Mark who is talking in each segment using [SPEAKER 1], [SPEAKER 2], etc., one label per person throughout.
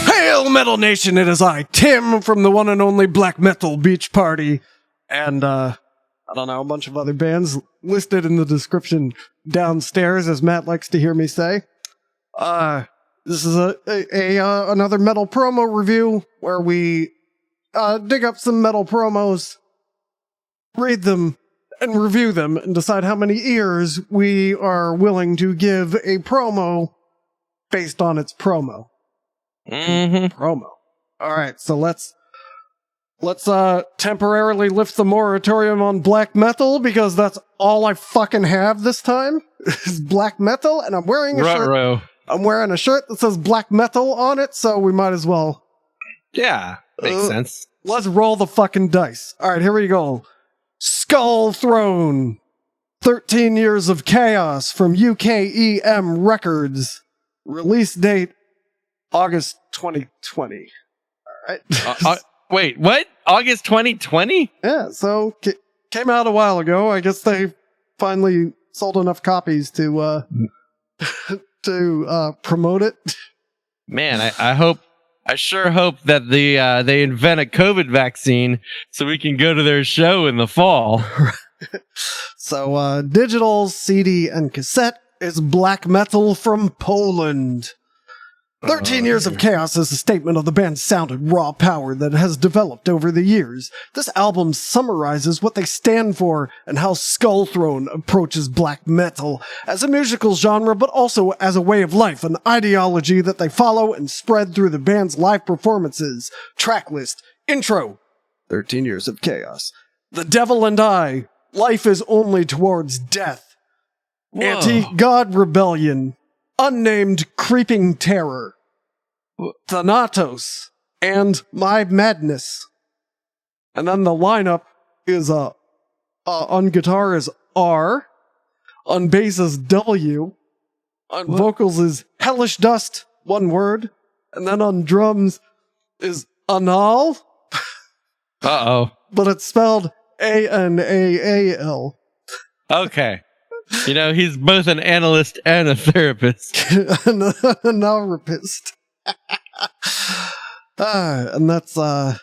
[SPEAKER 1] Hail Metal Nation, it is I, Tim, from the one and only Black Metal Beach Party, and, I don't know, a bunch of other bands listed in the description downstairs, as Matt likes to hear me say. This is another metal promo review, where we, dig up some metal promos, read them, and review them, and decide how many ears we are willing to give a promo based on its promo. Promo. Alright, so let's temporarily lift the moratorium on black metal, because that's all I fucking have this time, is black metal, and I'm wearing a shirt. I'm wearing a shirt that says black metal on it, so we might as well.
[SPEAKER 2] Yeah, makes sense.
[SPEAKER 1] Let's roll the fucking dice. Alright, here we go. SKULLTHRONE. 13 Years of Chaos from UKEM Records. Release date August 2020. Alright.
[SPEAKER 2] Wait, what? August 2020?
[SPEAKER 1] Yeah, so came out a while ago. I guess they finally sold enough copies to promote it.
[SPEAKER 2] Man, I sure hope that they invent a COVID vaccine so we can go to their show in the fall.
[SPEAKER 1] So, digital, CD, and cassette is black metal from Poland. 13 Years of Chaos is a statement of the band's sound and raw power that has developed over the years. This album summarizes what they stand for and how SKULLTHRONE approaches black metal as a musical genre, but also as a way of life, an ideology that they follow and spread through the band's live performances. Tracklist, intro, 13 Years of Chaos. The Devil and I, Life is Only Towards Death.
[SPEAKER 2] Whoa.
[SPEAKER 1] Anti-God Rebellion. Unnamed Creeping Terror, Thanatos, and My Madness. And then the lineup is on guitar is R, on bass is W, on vocals is Hellish Dust, one word, and then on drums is Anal.
[SPEAKER 2] Uh-oh.
[SPEAKER 1] But it's spelled A-N-A-A-L.
[SPEAKER 2] Okay. You know, he's both an analyst and a therapist.
[SPEAKER 1] An analrapist. And that's, and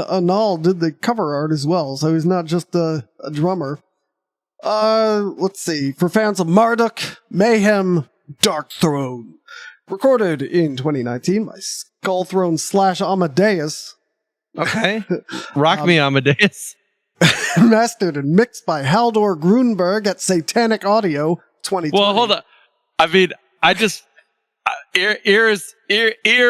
[SPEAKER 1] Anal did the cover art as well, so he's not just a drummer. Let's see. For fans of Marduk, Mayhem, Dark Throne. Recorded in 2019 by SKULLTHRONE / Amadeus.
[SPEAKER 2] Okay. Rock me, Amadeus.
[SPEAKER 1] Mastered and mixed by Haldor Grunberg at Satanic Audio 2020.
[SPEAKER 2] Well, hold on. I mean, I just ear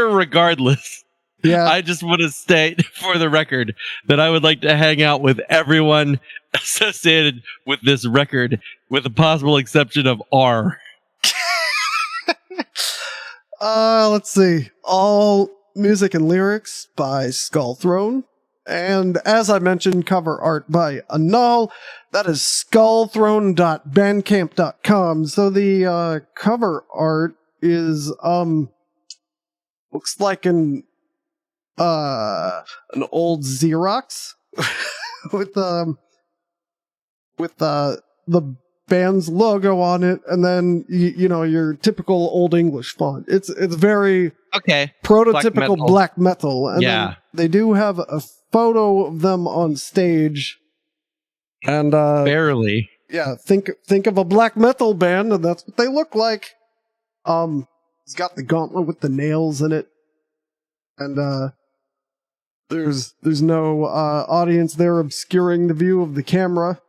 [SPEAKER 2] regardless.
[SPEAKER 1] Yeah.
[SPEAKER 2] I just want to state for the record that I would like to hang out with everyone associated with this record, with the possible exception of R.
[SPEAKER 1] Let's see. All music and lyrics by SKULLTHRONE. And as I mentioned, cover art by Anal. That is SKULLTHRONE.bandcamp.com. So the cover art is looks like an old Xerox with the band's logo on it, and then you know, your typical old English font. It's very prototypical black metal. And
[SPEAKER 2] yeah,
[SPEAKER 1] they do have a photo of them on stage, and
[SPEAKER 2] barely.
[SPEAKER 1] Yeah, think of a black metal band, and that's what they look like. It's got the gauntlet with the nails in it, and there's no audience there obscuring the view of the camera,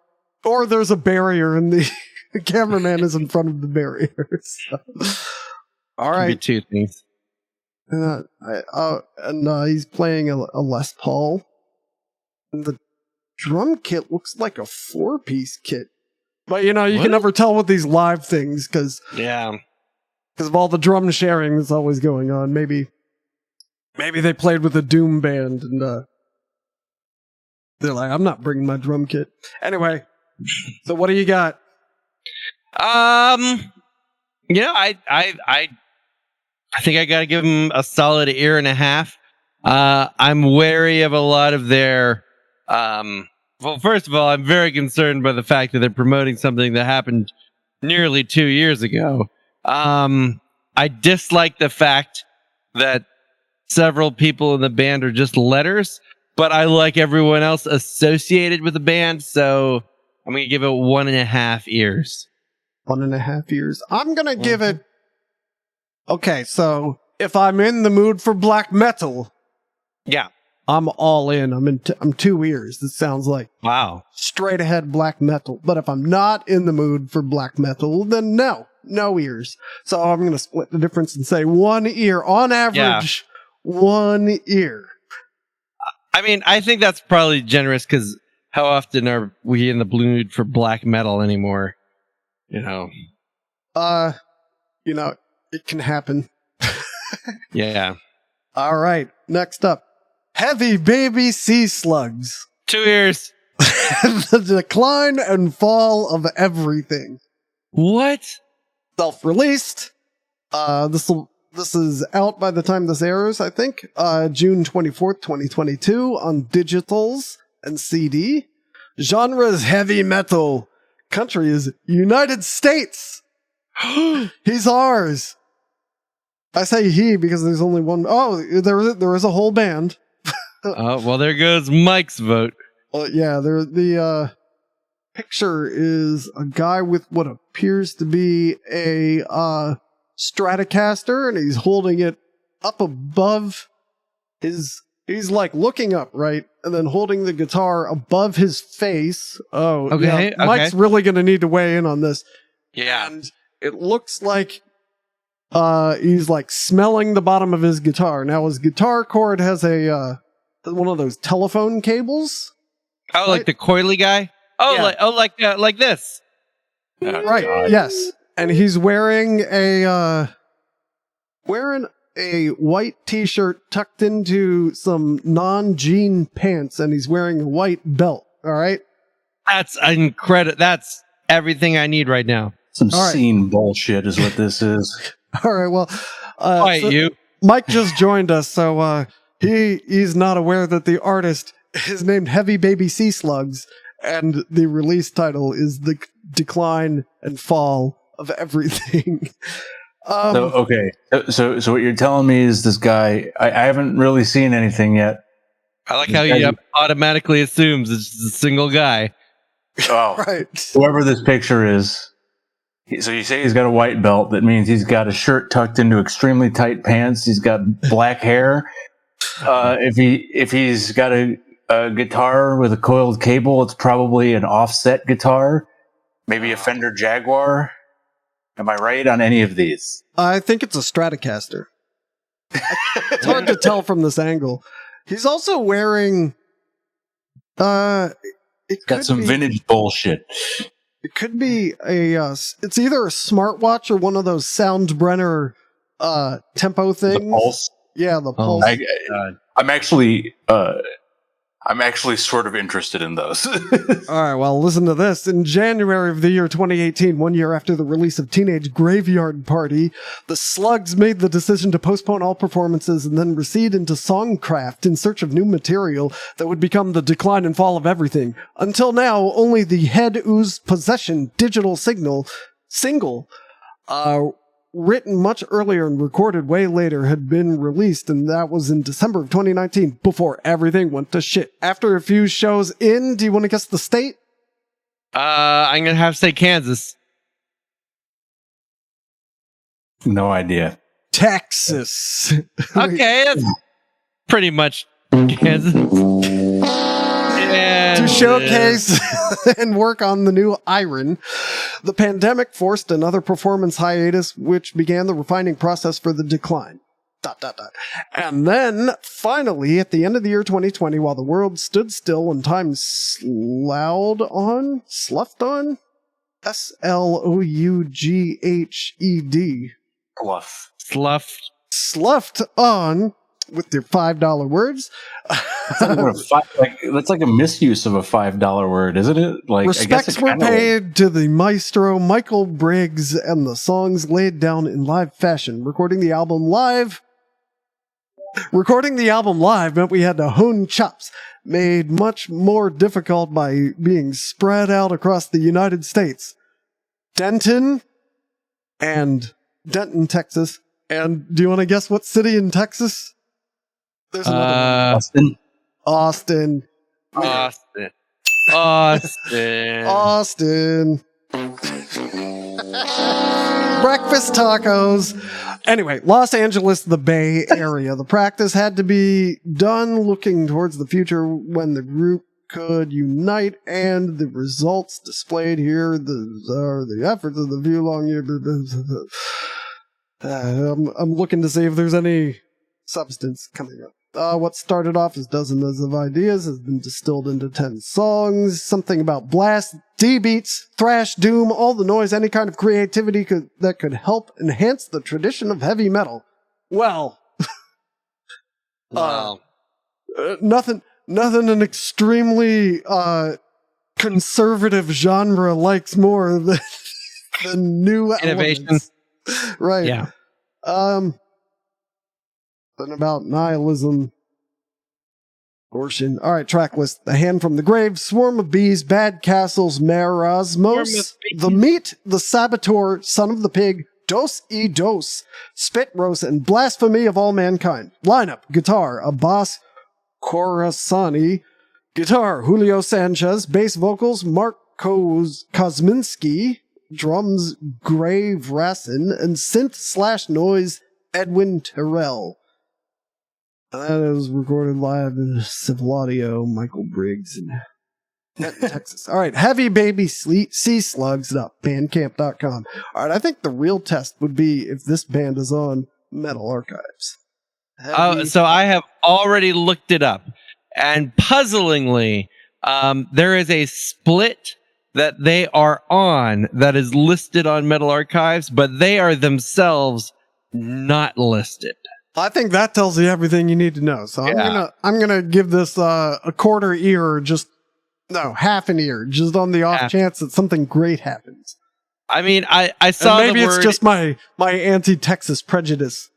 [SPEAKER 1] or there's a barrier, and the cameraman is in front of the barrier. So. All right,
[SPEAKER 2] could be two things.
[SPEAKER 1] And he's playing a Les Paul. And the drum kit looks like a 4-piece kit. But, you know, you can never tell with these live things, because of all the drum sharing that's always going on. Maybe they played with a Doom band, and they're like, I'm not bringing my drum kit. Anyway, so what do you got?
[SPEAKER 2] You know, I think I got to give them a solid ear and a half. I'm wary of a lot of their. Well, first of all, I'm very concerned by the fact that they're promoting something that happened nearly 2 years ago. I dislike the fact that several people in the band are just letters, but I like everyone else associated with the band, so I'm going to give it 1.5 ears.
[SPEAKER 1] 1.5 ears. I'm going to give it... Okay, so if I'm in the mood for black metal...
[SPEAKER 2] Yeah.
[SPEAKER 1] I'm all in. I'm 2 ears. This sounds like straight ahead black metal. But if I'm not in the mood for black metal, then no ears. So I'm going to split the difference and say 1 ear on average. 1 ear.
[SPEAKER 2] I mean, I think that's probably generous because how often are we in the mood for black metal anymore? You know.
[SPEAKER 1] It can happen.
[SPEAKER 2] Yeah.
[SPEAKER 1] All right. Next up. Heavy Baby Sea Slugs.
[SPEAKER 2] 2 ears.
[SPEAKER 1] The decline and fall of everything.
[SPEAKER 2] What?
[SPEAKER 1] Self-released. This is out by the time this airs, I think. June 24th, 2022 on digitals and CD. Genre is heavy metal. Country is United States. He's ours. I say he because there's only one. Oh, there is a whole band.
[SPEAKER 2] Well, there goes Mike's vote.
[SPEAKER 1] Well, yeah, the picture is a guy with what appears to be a Stratocaster, and he's holding it up above his... He's like looking up, right? And then holding the guitar above his face. Oh,
[SPEAKER 2] okay.
[SPEAKER 1] Yeah, Mike's really going to need to weigh in on this.
[SPEAKER 2] Yeah.
[SPEAKER 1] And it looks like he's like smelling the bottom of his guitar. Now his guitar cord has a one of those telephone cables.
[SPEAKER 2] Oh, right? Like the coily guy? Oh, yeah. like this.
[SPEAKER 1] Right. God. Yes. And he's wearing a white t-shirt tucked into some non-jean pants, and he's wearing a white belt. All right.
[SPEAKER 2] That's incredible. That's everything I need right now.
[SPEAKER 3] Some scene bullshit is what this is.
[SPEAKER 1] All right. Well,
[SPEAKER 2] you.
[SPEAKER 1] Mike just joined us, so he's not aware that the artist is named Heavy Baby Sea Slugs, and the release title is The Decline and Fall of Everything.
[SPEAKER 3] So what you're telling me is this guy, I haven't really seen anything yet.
[SPEAKER 2] I like how he automatically assumes it's a single guy.
[SPEAKER 3] Oh,
[SPEAKER 1] right.
[SPEAKER 3] Whoever this picture is. So you say he's got a white belt. That means he's got a shirt tucked into extremely tight pants. He's got black hair. If he's got a guitar with a coiled cable, it's probably an offset guitar. Maybe a Fender Jaguar. Am I right on any of these?
[SPEAKER 1] I think it's a Stratocaster. It's hard to tell from this angle. He's also wearing... got
[SPEAKER 3] some vintage bullshit.
[SPEAKER 1] It could be it's either a smartwatch or one of those Soundbrenner tempo things.
[SPEAKER 3] The Pulse?
[SPEAKER 1] Yeah, the Pulse.
[SPEAKER 3] I'm actually sort of interested in those.
[SPEAKER 1] All right, well, listen to this. In January of the year 2018, 1 year after the release of Teenage Graveyard Party, the Slugs made the decision to postpone all performances and then recede into songcraft in search of new material that would become the decline and fall of everything. Until now, only the Head Ooze Possession digital single, written much earlier and recorded way later, had been released, and that was in December of 2019, before everything went to shit. After a few shows in, do you want to guess the state?
[SPEAKER 2] I'm going to have to say Kansas.
[SPEAKER 3] No idea.
[SPEAKER 1] Texas.
[SPEAKER 2] Okay, that's pretty much Kansas.
[SPEAKER 1] To showcase and work on the new Iron, the pandemic forced another performance hiatus, which began the refining process for the decline. ... And then, finally, at the end of the year 2020, while the world stood still and time sloughed on? S-L-O-U-G-H-E-D. Sloughed on with your $5 words.
[SPEAKER 3] That's like a misuse of a $5 word, isn't it? Like,
[SPEAKER 1] respects were paid to the maestro Michael Briggs and the songs laid down in live fashion. Recording the album live meant we had to hone chops, made much more difficult by being spread out across the United States. Denton and Denton, Texas. And do you want to guess what city in Texas? There's another one.
[SPEAKER 3] Austin.
[SPEAKER 1] Austin. Breakfast tacos. Anyway, Los Angeles, the Bay Area. The practice had to be done looking towards the future when the group could unite, and the results displayed here are the efforts of the few long years. I'm looking to see if there's any substance coming up. What started off as dozens of ideas has been distilled into 10 songs. Something about blast, D-beats, thrash, doom, all the noise, any kind of creativity that could help enhance the tradition of heavy metal. Well,
[SPEAKER 2] Wow.
[SPEAKER 1] nothing an extremely conservative genre likes more than new
[SPEAKER 2] Innovation.
[SPEAKER 1] elements. Right.
[SPEAKER 2] Yeah.
[SPEAKER 1] Something about nihilism. Abortion. All right, track list. The Hand from the Grave, Swarm of Bees, Bad Castles, Marasmos, The Meat, The Saboteur, Son of the Pig, Dos y Dos, Spit Roast, and Blasphemy of All Mankind. Lineup: guitar, Abbas Khorasani. Guitar, Julio Sanchez. Bass vocals, Mark Kosminski. Drums, Gray Vrassin. And synth/noise, Edwin Terrell. That is recorded live in Civil Audio, Michael Briggs in Texas. All right, Heavy Baby Sea Slugs.bandcamp.com. All right, I think the real test would be if this band is on Metal Archives.
[SPEAKER 2] So I have already looked it up, and puzzlingly, there is a split that they are on that is listed on Metal Archives, but they are themselves not listed.
[SPEAKER 1] I think that tells you everything you need to know. So I'm gonna give this a quarter ear, half an ear, just on the off chance that something great happens.
[SPEAKER 2] I mean, I saw
[SPEAKER 1] and maybe
[SPEAKER 2] the word,
[SPEAKER 1] it's just my anti-Texas prejudice.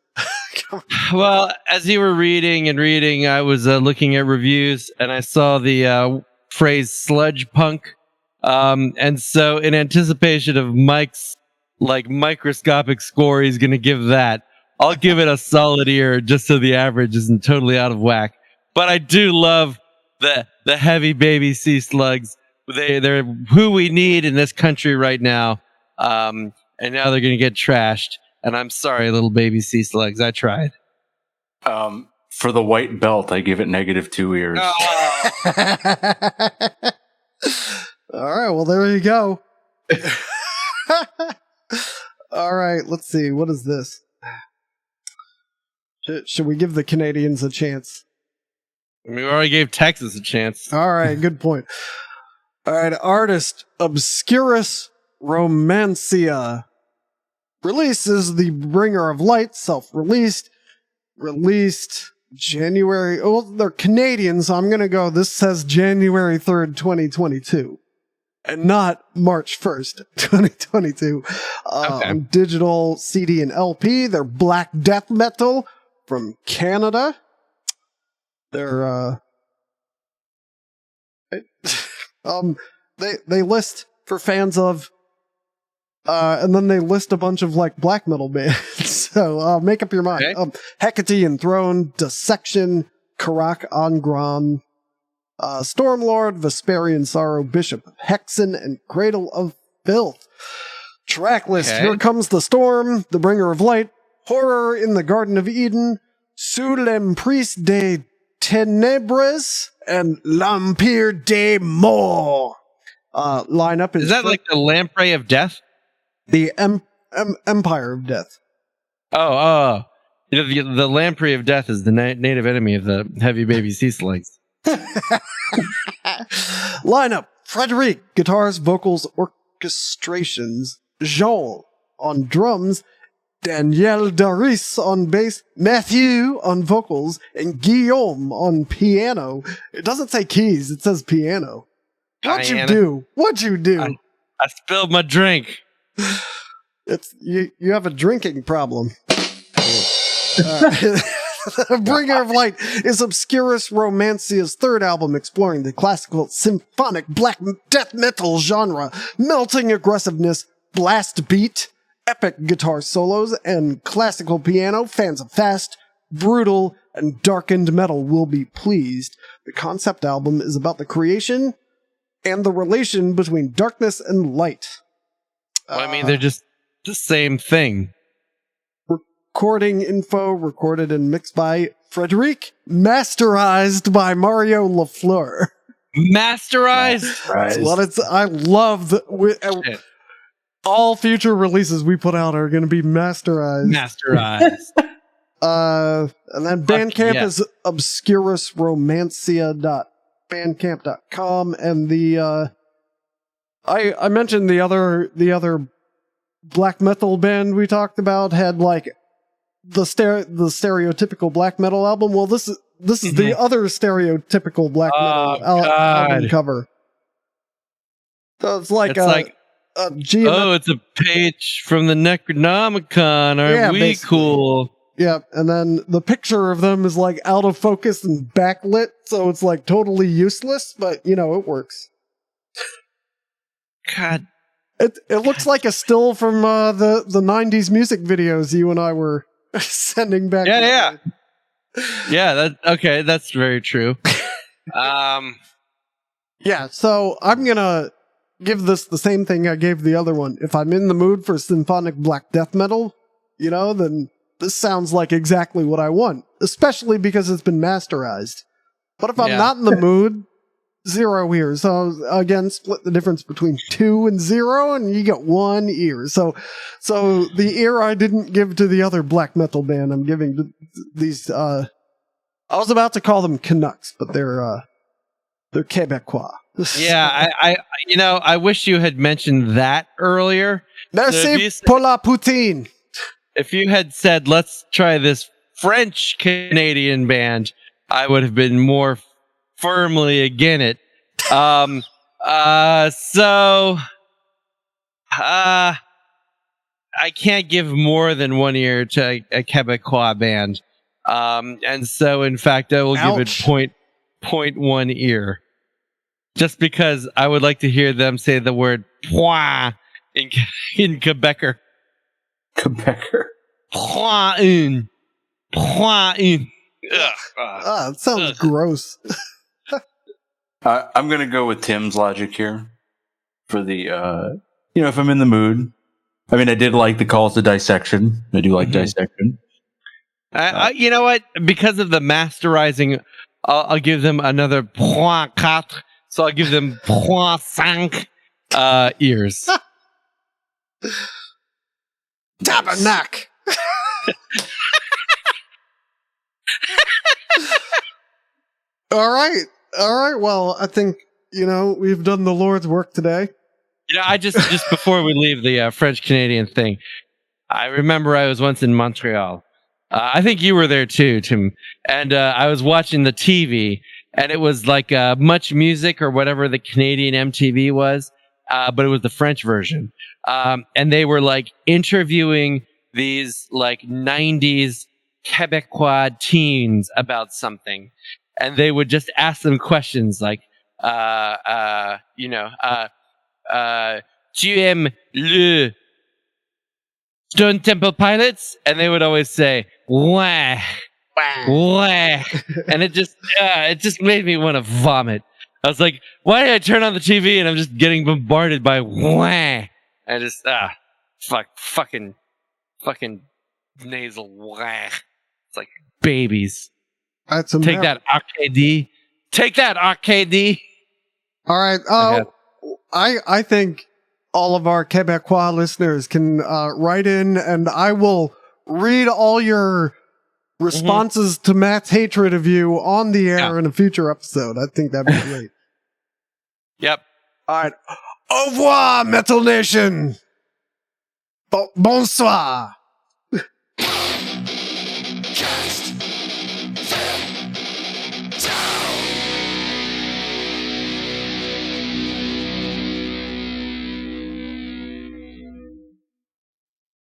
[SPEAKER 2] Well, as you were reading, I was looking at reviews, and I saw the phrase sludge punk. And so in anticipation of Mike's microscopic score he's going to give that, I'll give it a solid ear just so the average isn't totally out of whack. But I do love the Heavy Baby Sea Slugs. They're who we need in this country right now. And now they're going to get trashed. And I'm sorry, little baby sea slugs. I tried.
[SPEAKER 3] For the white belt, I give it -2 ears.
[SPEAKER 1] All right, well, there you go. All right, let's see. What is this? Should we give the Canadians a chance?
[SPEAKER 2] I mean, we already gave Texas a chance.
[SPEAKER 1] All right, good point. All right, artist Obscurus Romancia. Releases The Bringer of Light, self-released. Released January. Oh, they're Canadian, so I'm going to go. This says January 3rd, 2022. And not March 1st, 2022.
[SPEAKER 2] Okay.
[SPEAKER 1] Digital CD and LP. They're black death metal from Canada. They're they list for fans of and then they list a bunch of black metal bands. So make up your mind.
[SPEAKER 2] Okay.
[SPEAKER 1] Hecate Enthroned, Dissection, Karak Angram, Stormlord, Vesperian Sorrow, Bishop of Hexen, and Cradle of Filth. Track list.
[SPEAKER 2] Okay.
[SPEAKER 1] Here Comes the Storm, The Bringer of Light, Horror in the Garden of Eden, Sous l'Emprise des Ténèbres, and L'Empire des Morts. Lineup is...
[SPEAKER 2] Is that like the Lamprey of Death?
[SPEAKER 1] The Empire of Death.
[SPEAKER 2] Oh. You know, the Lamprey of Death is the native enemy of the Heavy Baby Sea Slugs.
[SPEAKER 1] Lineup: Frederic, guitars, vocals, orchestrations. Jean on drums. Daniel Daris on bass. Matthew on vocals. And Guillaume on piano. It doesn't say keys, it says piano. What'd you do?
[SPEAKER 2] I spilled my drink.
[SPEAKER 1] It's you have a drinking problem. Bringer of Light is Obscurus Romancia's third album exploring the classical symphonic black death metal genre, melting aggressiveness, blast beat, epic guitar solos, and classical piano, fans of fast, brutal, and darkened metal will be pleased. The concept album is about the creation and the relation between darkness and light.
[SPEAKER 2] Well, I mean, they're just the same thing.
[SPEAKER 1] Recording info recorded and mixed by Frederic, masterized by Mario Lafleur.
[SPEAKER 2] Masterized?
[SPEAKER 3] Right.
[SPEAKER 1] What it's, I love that all future releases we put out are going to be masterized.
[SPEAKER 2] Masterized.
[SPEAKER 1] And then Bandcamp
[SPEAKER 2] yeah.
[SPEAKER 1] is obscurisromancia.bandcamp.com, and the I mentioned the other black metal band we talked about had like the stereotypical black metal album. Well, this is the other stereotypical black metal album cover. So it's like
[SPEAKER 2] it's a page from the Necronomicon. Are we
[SPEAKER 1] basically.
[SPEAKER 2] cool?
[SPEAKER 1] Yeah, and then the picture of them is like out of focus and backlit, so it's like totally useless, but you know, it works.
[SPEAKER 2] God.
[SPEAKER 1] It looks like a still from the 90s music videos you and I were sending back.
[SPEAKER 2] Yeah. Yeah, that's very true.
[SPEAKER 1] Yeah, so I'm gonna give this the same thing I gave the other one. If I'm in the mood for symphonic black death metal, then this sounds like exactly what I want, especially because it's been masterized. But if I'm not in the mood, 0 ears. So again, split the difference between 2 and 0, and you get 1 ear. So the ear I didn't give to the other black metal band, I'm giving to these. I was about to call them Canucks, but they're Quebecois.
[SPEAKER 2] Yeah, I wish you had mentioned that earlier.
[SPEAKER 1] Merci pour la poutine.
[SPEAKER 2] If you had said, let's try this French Canadian band, I would have been more firmly against it. I can't give more than 1 ear to a Quebecois band. And so, in fact, I will give it 0.1 ear. Just because I would like to hear them say the word "point" in Quebecer.
[SPEAKER 3] Quebecer.
[SPEAKER 2] Point.
[SPEAKER 1] It sounds gross.
[SPEAKER 3] I'm going to go with Tim's logic here for the, if I'm in the mood. I mean, I did like the calls to dissection. I do like dissection.
[SPEAKER 2] You know what? Because of the masterizing, I'll give them another 0.4. So I'll give them 0.5 ears.
[SPEAKER 1] Tabernacle. All right. Well, I think we've done the Lord's work today.
[SPEAKER 2] I just before we leave the French Canadian thing, I remember I was once in Montreal. I think you were there too, Tim. And I was watching the TV, and it was like Much Music or whatever the Canadian MTV was, but it was the French version. And they were like interviewing these like 90s Quebecois teens about something. And they would just ask them questions like, tu aimes le Stone Temple Pilots? And they would always say, ouais, ouais. And it just made me want to vomit. I was like, why did I turn on the TV and I'm just getting bombarded by ouais? And just, fucking nasal ouais. It's like babies. Take that, RKD. Take that, RKD.
[SPEAKER 1] All right. I think all of our Quebecois listeners can write in, and I will read all your responses to Matt's hatred of you on the air in a future episode. I think that'd be great.
[SPEAKER 2] Yep.
[SPEAKER 1] All right. Au revoir, Metal Nation. Bonsoir.